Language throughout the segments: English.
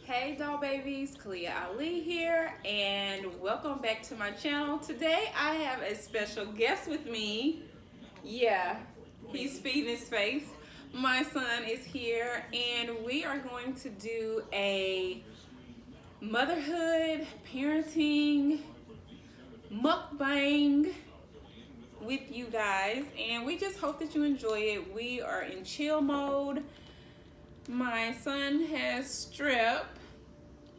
Hey doll babies, Kalia Ali here, and welcome back to my channel. Today I have a special guest with me. Yeah, he's feeding his face. My son is here, and we are going to do a motherhood, parenting, mukbang with you guys, and we just hope that you enjoy it. We are in chill mode. My son has strep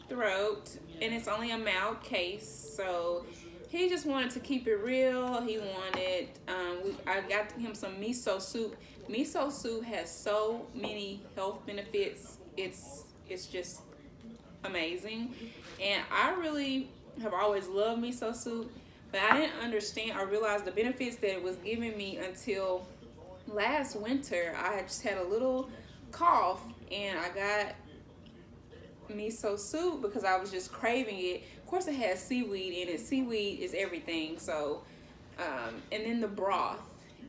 throat, and it's only a mild case, so he just wanted to keep it real. He wanted I got him some miso soup. Miso soup has so many health benefits. It's just amazing, and I really have always loved miso soup, but I didn't understand or realize the benefits that it was giving me until last winter. I just had a little cough and I got miso soup because I was just craving it. Of course, it has seaweed in it. Seaweed is everything. So, and then the broth,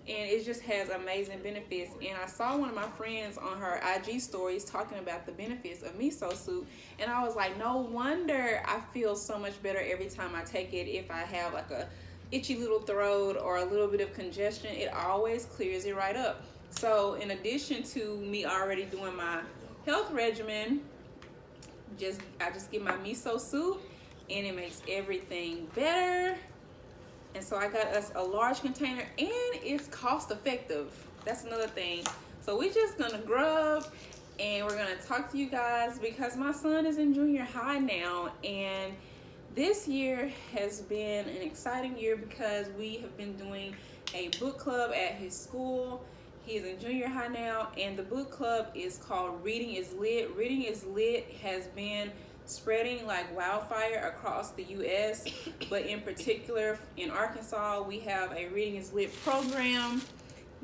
and it just has amazing benefits. And I saw one of my friends on her IG stories talking about the benefits of miso soup, and I was like, no wonder I feel so much better every time I take it. If I have like a itchy little throat or a little bit of congestion, it always clears it right up. So in addition to me already doing my health regimen, I just get my miso soup and it makes everything better. And so I got us a large container, and it's cost effective. That's another thing. So we're just gonna grub and we're gonna talk to you guys because my son is in junior high now, and this year has been an exciting year because we have been doing a book club at his school. He's in junior high now, and the book club is called Reading is Lit. Reading is Lit has been spreading like wildfire across the U.S., but in particular in Arkansas, we have a Reading is Lit program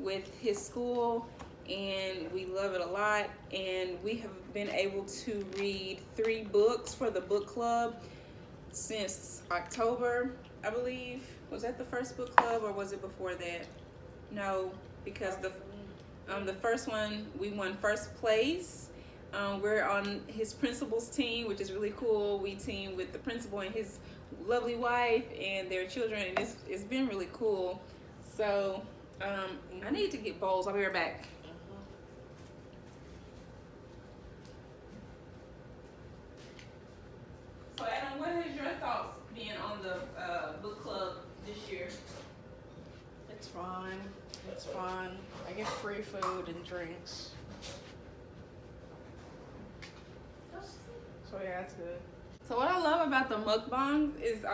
with his school, and we love it a lot. And we have been able to read 3 books for the book club since October, I believe. Was that the first book club, or was it before that? No, because the first one we won first place. We're on his principal's team, which is really cool. We team with the principal and his lovely wife and their children, and it's been really cool. So I need to get bowls. I'll be right back. So Adam, what is your thoughts being on the book club this year? It's fine. It's fun. I get free food and drinks. So yeah, it's good. So what I love about the mukbang is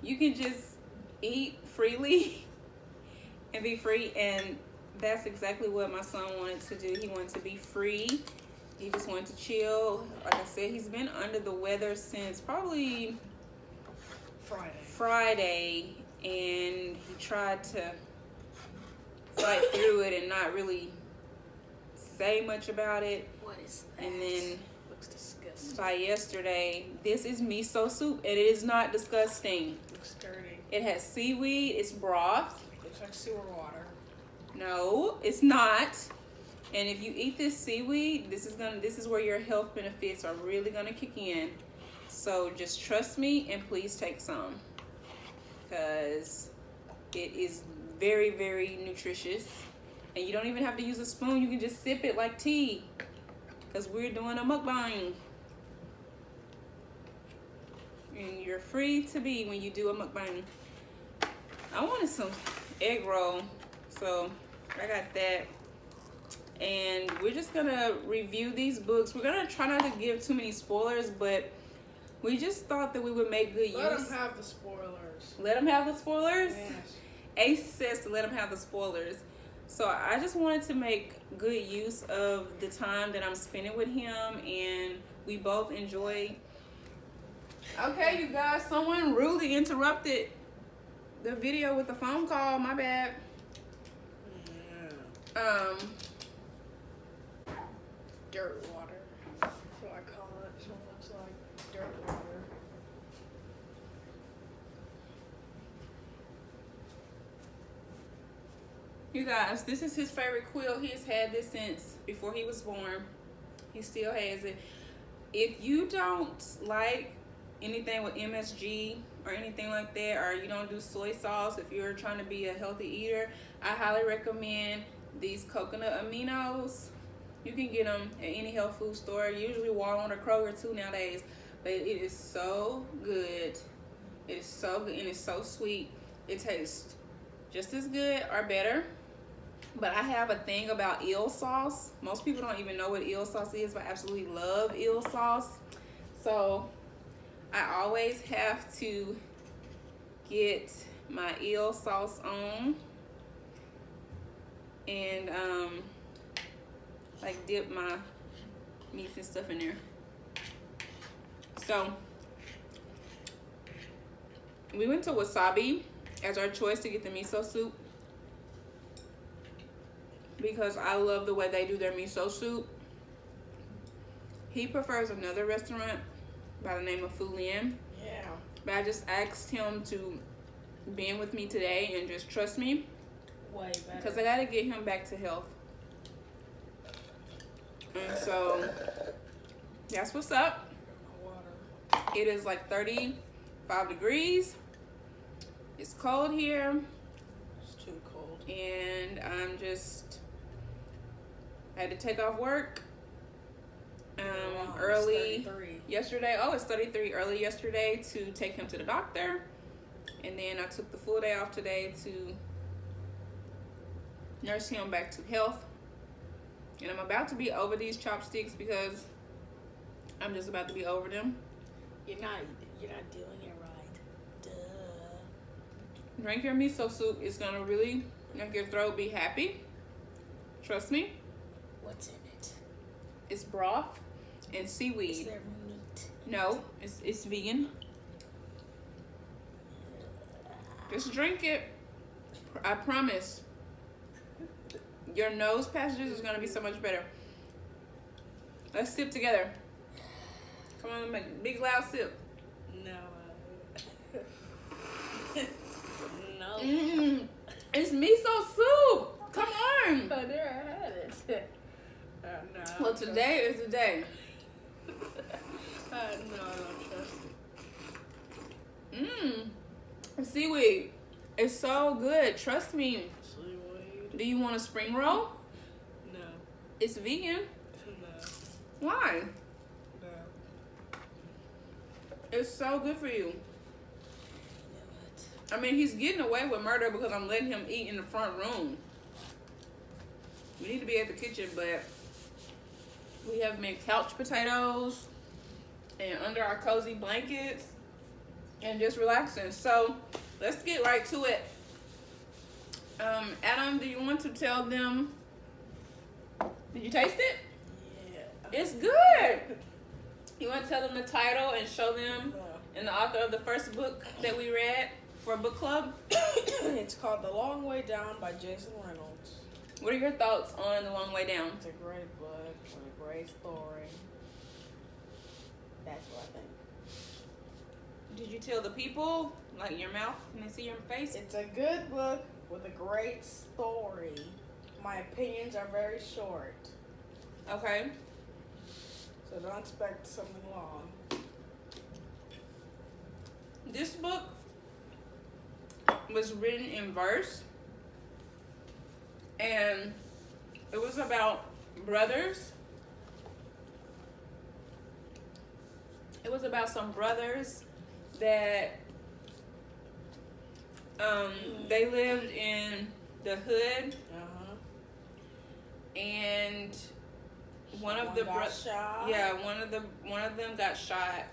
you can just eat freely and be free, and that's exactly what my son wanted to do. He wanted to be free. He just wanted to chill. Like I said, he's been under the weather since probably Friday, and he tried to fight through it and not really say much about it. What is that? And then Looks disgusting. by yesterday, this is miso soup, and it is not disgusting. Looks dirty. It has seaweed. It's broth. Looks like sewer water. No, it's not. And if you eat this seaweed, this is where your health benefits are really gonna kick in. So just trust me and please take some, because it is very, very nutritious. And you don't even have to use a spoon. You can just sip it like tea, because we're doing a mukbang. And you're free to be when you do a mukbang. I wanted some egg roll, so I got that. And we're just gonna review these books. We're gonna try not to give too many spoilers, but we just thought that we would make good use. Let them have the spoilers. Let them have the spoilers? Yes. Ace says to let them have the spoilers. So I just wanted to make good use of the time that I'm spending with him, and we both enjoy. Okay, you guys, someone rudely interrupted the video with a phone call. My bad. Yeah. Dirt water. That's what I call it. So it looks like dirt water. You guys, this is his favorite quilt. He has had this since before he was born. He still has it. if you don't like anything with MSG or anything like that, or you don't do soy sauce, if you're trying to be a healthy eater, I highly recommend these coconut aminos. You can get them at any health food store, usually Walmart or Kroger too nowadays. But it is so good. It is so good and it's so sweet. It tastes just as good or better. But I have a thing about eel sauce. Most people don't even know what eel sauce is, but I absolutely love eel sauce. So I always have to get my eel sauce on and like dip my meats and stuff in there. So we went to Wasabi as our choice to get the miso soup because I love the way they do their miso soup. He prefers another restaurant by the name of Fulian. Yeah. But I just asked him to be in with me today and just trust me. Way better. Because I got to get him back to health. And so that's what's up. Water. It is like 35 degrees. It's cold here. It's too cold. And I had to take off work early yesterday. Oh, it's 33 early yesterday to take him to the doctor. And then I took the full day off today to nurse him back to health. And I'm about to be over these chopsticks because I'm just about to be over them. You're not doing it right. Duh. Drink your miso soup. It's gonna really make your throat be happy. Trust me. What's in it? It's broth and seaweed. Is there meat? No, it's vegan. Just drink it. I promise. Your nose passages is gonna be so much better. Let's sip together. Come on, make a big loud sip. No. No. It's miso soup. Come on. I never had it. No. Well, today is the day. No, I don't trust it. Seaweed. It's so good. Trust me. Seaweed? Do you want a spring roll? No. It's vegan. No. Why? No. It's so good for you. You know what? I mean, he's getting away with murder because I'm letting him eat in the front room. We need to be at the kitchen, but we have made couch potatoes and under our cozy blankets and just relaxing. So let's get right to it. Adam, do you want to tell them? Did you taste it? Yeah. It's good. You want to tell them the title and show them No. and the author of the first book that we read for book club? It's called The Long Way Down by Jason Reynolds. What are your thoughts on The Long Way Down? It's a great book with a great story. That's what I think. Did you tell the people, like your mouth, can they see your face? It's a good book with a great story. My opinions are very short, Okay. so don't expect something long. This book was written in verse, and it was about brothers. It was about some brothers that they lived in the hood, and one of the brothers, yeah, one of them got shot,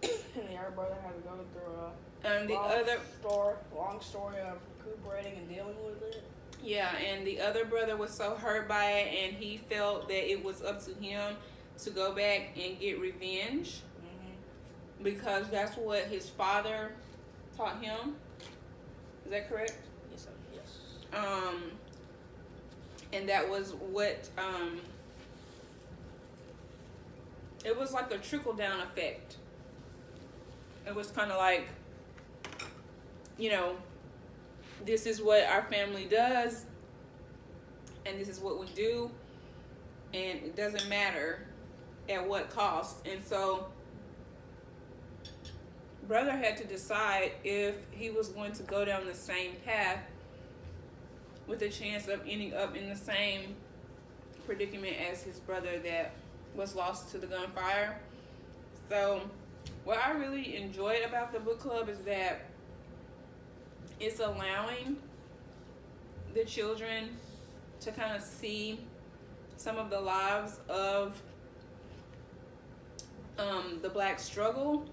and the other brother had to go through and a long story of recuperating and dealing with it. Yeah, and the other brother was so hurt by it, and he felt that it was up to him to go back and get revenge because that's what his father taught him. Is that correct? Yes, sir. Yes. And that was what it was like a trickle down effect. It was kind of like, you know, this is what our family does, and this is what we do, and it doesn't matter at what cost. And so brother had to decide if he was going to go down the same path with a chance of ending up in the same predicament as his brother that was lost to the gunfire. So what I really enjoyed about the book club is that it's allowing the children to kind of see some of the lives of the Black struggle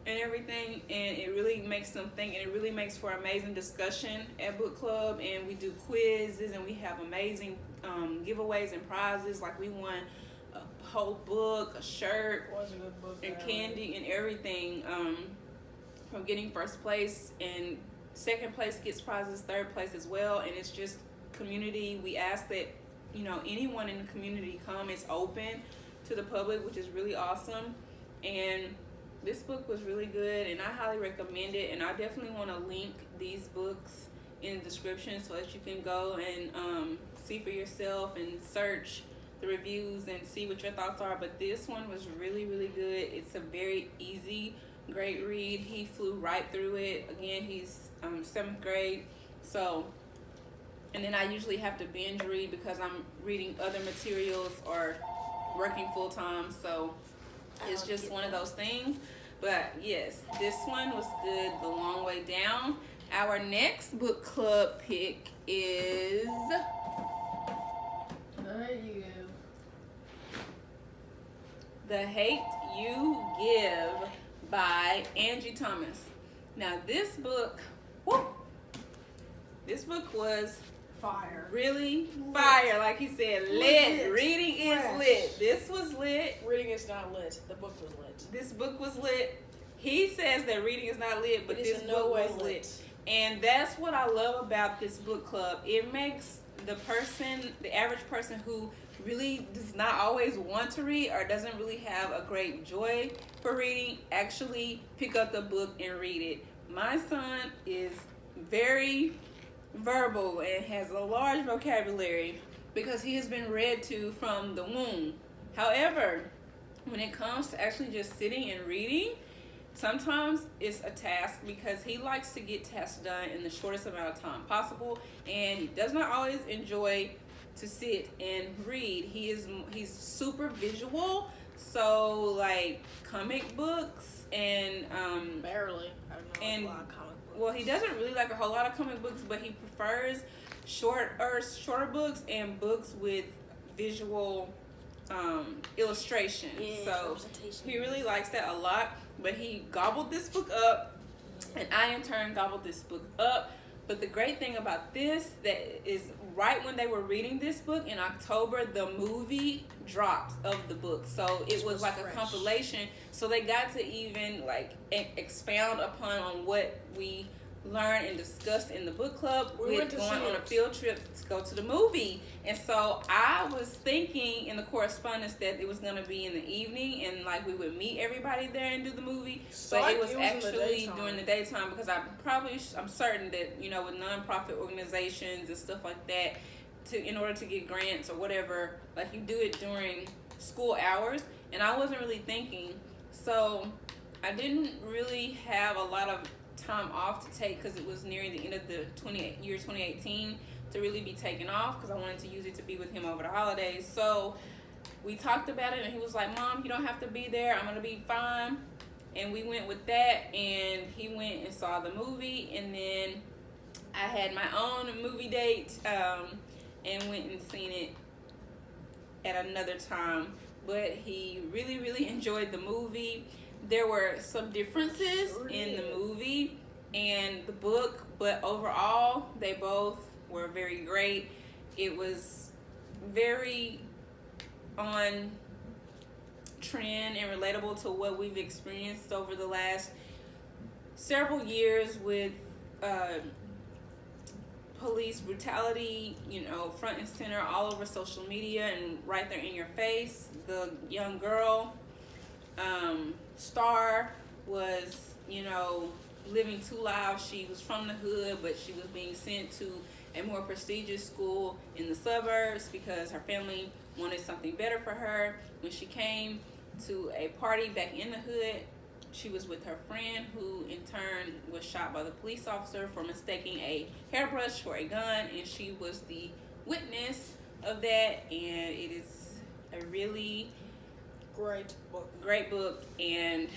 and everything, and it really makes them think, and it really makes for amazing discussion at book club. And we do quizzes, and we have amazing giveaways and prizes. Like we won a whole book, a shirt, Was a good book, and candy and everything from getting first place, and second place gets prizes, third place as well. And it's just community. We ask that anyone in the community come. It's open to the public, which is really awesome. And this book was really good, and I highly recommend it. And I definitely want to link these books in the description so that you can go and see for yourself and search the reviews and see what your thoughts are. But this one was really, really good. It's a very easy, great read. He flew right through it. Again, he's 7th grade. So, and then I usually have to binge read because I'm reading other materials or working full time. So it's just one of those things. But yes, this one was good the long way down. Our next book club pick is The Hate You Give by Angie Thomas. Now this book was fire. Really fire. Like he said, lit. Reading is lit. This was lit. Reading is not lit. The book was lit. This book was lit. He says that reading is not lit, but this book was lit. And that's what I love about this book club. It makes the average person who really does not always want to read or doesn't really have a great joy for reading actually pick up the book and read it. My son is very verbal and has a large vocabulary because he has been read to from the womb. However, when it comes to actually just sitting and reading, sometimes it's a task because he likes to get tasks done in the shortest amount of time possible, and he does not always enjoy to sit and read. He's super visual, so like comic books and barely. I don't know a lot of comic books. Well, he doesn't really like a whole lot of comic books, but he prefers shorter books and books with visual illustration. So he really likes that a lot. But he gobbled this book up, and I in turn gobbled this book up. But the great thing about this, that is right when they were reading this book in October, the movie dropped of the book. So it was like fresh. A compilation. So they got to even like expound upon what we learned and discussed in the book club with going on a field trip to go to the movie. And so I was thinking in the correspondence that it was going to be in the evening and like we would meet everybody there and do the movie. So but it was actually during the daytime because I'm certain that, with nonprofit organizations and stuff like that, in order to get grants or whatever, like you do it during school hours. And I wasn't really thinking. So I didn't really have a lot of time off to take because it was nearing the end of the year 2018 to really be taken off because I wanted to use it to be with him over the holidays. So we talked about it and he was like, Mom, you don't have to be there. I'm going to be fine. And we went with that, and he went and saw the movie, and then I had my own movie date and went and seen it at another time. But he really, really enjoyed the movie. There were some differences in the movie and the book, but overall, they both were very great. It was very on trend and relatable to what we've experienced over the last several years with police brutality, front and center all over social media and right there in your face. The young girl, Star, was, living two lives. She was from the hood, but she was being sent to a more prestigious school in the suburbs because her family wanted something better for her. When she came to a party back in the hood, she was with her friend, who in turn was shot by the police officer for mistaking a hairbrush for a gun, and she was the witness of that. And it is a really great book, and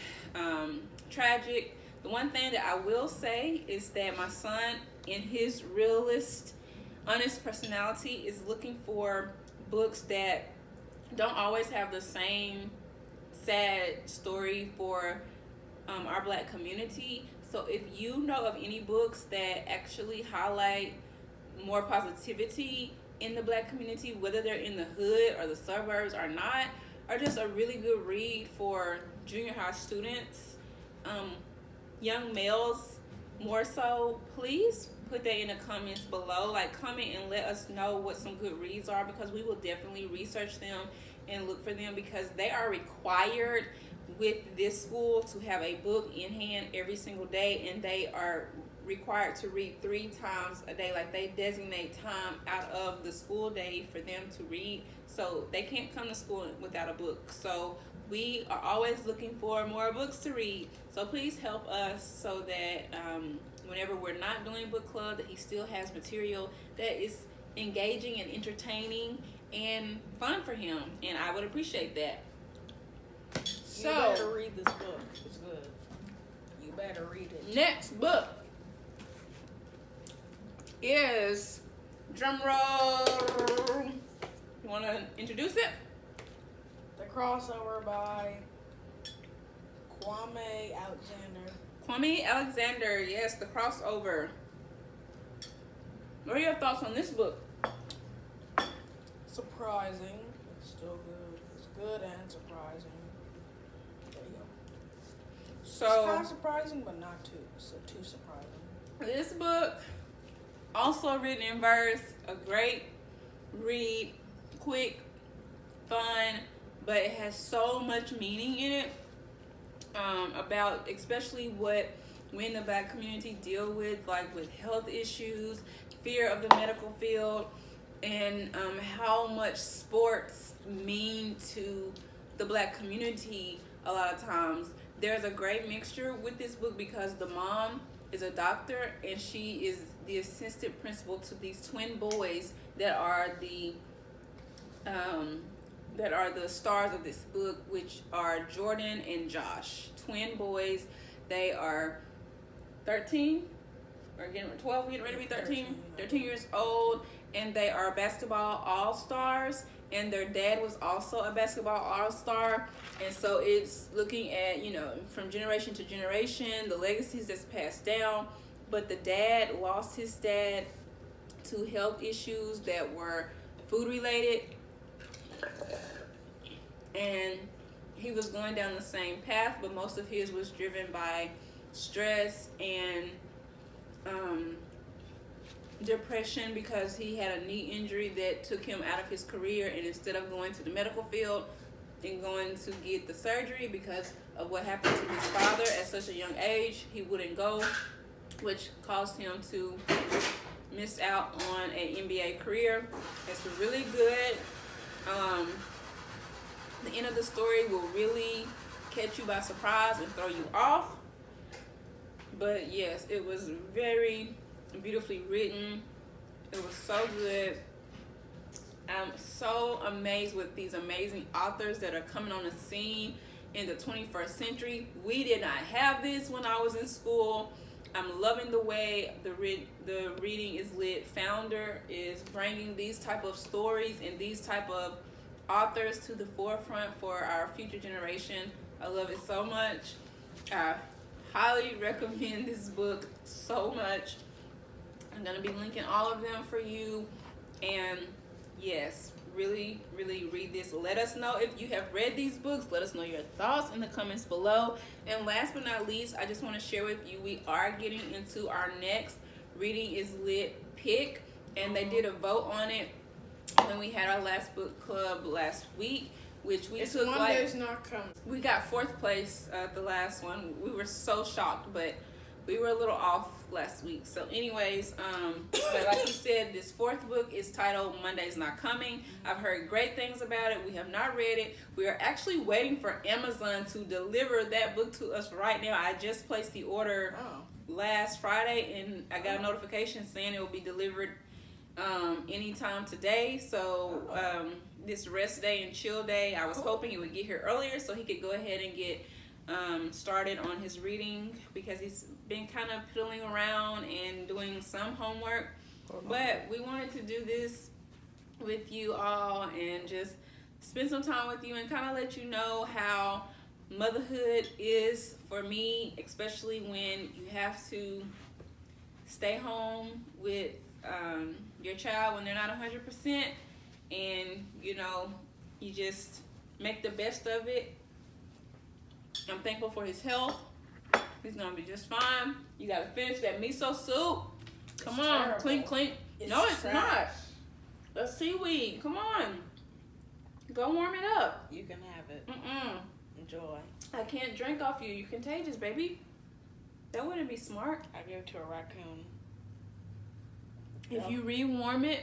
tragic. The one thing that I will say is that my son, in his realist, honest personality, is looking for books that don't always have the same sad story for our Black community. So if you know of any books that actually highlight more positivity in the Black community, whether they're in the hood or the suburbs or not, or just a really good read for junior high students, young males more so, please put that in the comments below. Like, comment and let us know what some good reads are, because we will definitely research them and look for them, because they are required with this school to have a book in hand every single day, and they are required to read 3 times a day. Like, they designate time out of the school day for them to read, so they can't come to school without a book. So we are always looking for more books to read, so please help us so that whenever we're not doing book club, that he still has material that is engaging and entertaining and fun for him, and I would appreciate that. You better read this book. It's good. You better read it. Next book is, drum roll, you want to introduce it? The Crossover by Kwame Alexander. Kwame Alexander, yes, The Crossover. What are your thoughts on this book? Surprising. It's still good. It's good and surprising. There you go. So, it's kind of surprising, but not too surprising. This book, also written in verse, a great read, quick, fun, but it has so much meaning in it, about especially what we in the Black community deal with, like with health issues, fear of the medical field, and how much sports mean to the Black community a lot of times. There's a great mixture with this book, because the mom is a doctor, and she is the assistant principal to these twin boys that are the stars of this book, which are Jordan and Josh. Twin boys. They are 13 or getting 12, getting ready to be 13 years old, and they are basketball all-stars, and their dad was also a basketball all-star. And so it's looking at, from generation to generation, the legacies that's passed down. But the dad lost his dad to health issues that were food related, and he was going down the same path, but most of his was driven by stress and depression, because he had a knee injury that took him out of his career, and instead of going to the medical field and going to get the surgery because of what happened to his father at such a young age, he wouldn't go, which caused him to miss out on an NBA career. It's really good. The end of the story will really catch you by surprise and throw you off. But yes, it was very beautifully written. It was so good. I'm so amazed with these amazing authors that are coming on the scene in the 21st century. We did not have this when I was in school. I'm loving the way the reading is lit. Founder is bringing these type of stories and these type of authors to the forefront for our future generation. I love it so much. I highly recommend this book so much. I'm going to be linking all of them for you. And yes, really, really read this. Let us know if you have read these books. Let us know your thoughts in the comments below. And last but not least, I just want to share with you, we are getting into our next Reading is Lit pick. And they did a vote on it when we had our last book club last week, which we took Monday's not coming. We got 4th place at the last one. We were so shocked, but we were a little off last week. So anyways, but like you said, this fourth book is titled Monday's Not Coming. I've heard great things about it. We have not read it. We are actually waiting for Amazon to deliver that book to us right now. I just placed the order last Friday, and I got a notification saying it will be delivered anytime today. So this rest day and chill day, I was hoping he would get here earlier so he could go ahead and get started on his reading, because he's been kind of piddling around and doing some homework. But we wanted to do this with you all and just spend some time with you and kind of let you know how motherhood is for me, especially when you have to stay home with your child when they're not 100%, and you know, you just make the best of it. I'm thankful for his health. He's gonna be just fine. You gotta finish that miso soup. Come on, terrible. clink, clink. No, it's trash. not. The seaweed. Come on. Go warm it up. You can have it. Enjoy. I can't drink off you. You're contagious, baby. That wouldn't be smart. I give it to a raccoon. If you rewarm it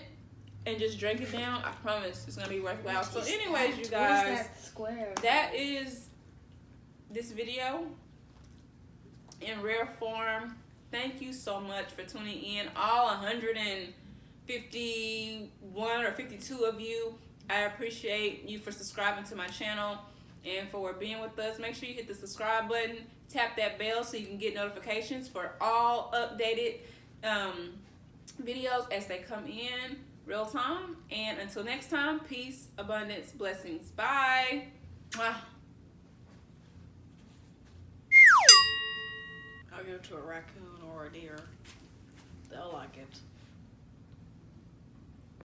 and just drink it down, I promise it's gonna be worthwhile. So anyways, you guys, What is that square? that is this video in rare form. Thank you so much for tuning in, all 151 or 52 of you. I appreciate you for subscribing to my channel and for being with us. Make sure you hit the subscribe button, tap that bell so you can get notifications for all updated videos as they come in real time. And until next time, peace, abundance, blessings. Bye. Mwah. I'll give it to a raccoon or a deer. They'll like it.